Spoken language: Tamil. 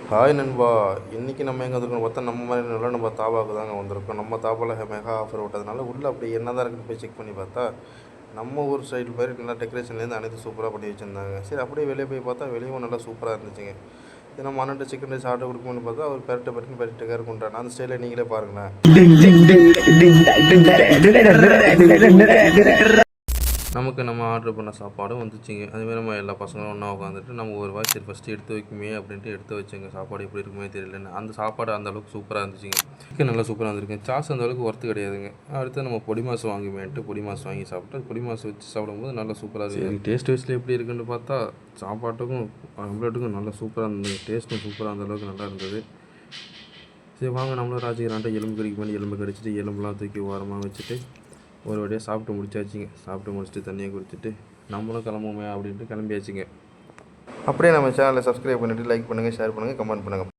ஹாய் நண்பா. இன்றைக்கி நம்ம எங்கே வந்திருக்கோம் பார்த்தா நம்ம மாதிரி நல்லா நம்ம தாபாவுக்கு தாங்க வந்திருக்கோம். நம்ம தாபாவில் மெகா ஆஃபர் விட்டதுனால உள்ளே அப்படி என்ன தான் இருக்குன்னு போய் செக் பண்ணி பார்த்தா நம்ம ஊர் சைடு மாதிரி நல்லா டெக்கரேஷன்லேருந்து அனைத்து சூப்பராக பண்ணி வச்சுருந்தாங்க. சரி அப்படியே வெளியே போய் பார்த்தா வெளியும் நல்லா சூப்பராக இருந்துச்சுங்க. இது நம்ம அண்ணன்ட்ட சிக்கன் ரைஸ் ஆர்டர் கொடுக்கணும்னு பார்த்தா அவர் பெரட்டுக்காரு கொண்டாரு. அந்த ஸ்டைலில் நீங்களே பாருங்களேன். நமக்கு நம்ம ஆர்டர் பண்ண சாப்பாடும் வந்துச்சுங்க. அதுமாதிரி நம்ம எல்லா பசங்களும் ஒன்றா உட்காந்துட்டு நம்ம ஒரு வாய் சரி ஃபஸ்ட்டு எடுத்து வைக்குமே அப்படின்ட்டு எடுத்து வச்சுங்க. சாப்பாடு எப்படி இருக்குமே தெரியலன்னு அந்த சாப்பாடு அந்தளவுக்கு சூப்பராக இருந்துச்சுங்க. சிக்கன் நல்லா சூப்பராக இருந்திருக்கு. சாஸ் அந்தளவுக்கு ஒர்த்து கிடையாதுங்க. அடுத்து நம்ம பொடி மாசு வாங்குமேன்ட்டு பொடி மாசு வாங்கி சாப்பிட்டு பொடி மாசு வச்சு சாப்பிடும்போது நல்லா சூப்பராக இருக்குது. எனக்கு டேஸ்ட் வைஸில் எப்படி இருக்குன்னு பார்த்தா சாப்பாட்டுக்கும் ஆம்லேட்டுக்கும் நல்லா சூப்பராக இருந்தது. டேஸ்ட்டும் சூப்பராக அந்தளவுக்கு நல்லா இருந்தது. சரி வாங்க நம்மளும் ராஜகிரான்ட்ட எலும்பு கறிக்கு பண்ணி எலும்பு கடிச்சிட்டு எலும்புலாம் தூக்கி ஓரமாக வச்சுட்டு ஒரு வழியாக சாப்பிட்டு முடிச்சாச்சுங்க. சாப்பிட்டு முடிச்சுட்டு தண்ணியை குடிச்சிட்டு நம்மளும் கிளம்புமே அப்படின்ட்டு கிளம்பியாச்சுங்க. அப்படியே நம்ம சேனலை சப்ஸ்கிரைப் பண்ணிவிட்டு லைக் பண்ணுங்கள், ஷேர் பண்ணுங்கள், கமெண்ட் பண்ணுங்கள்.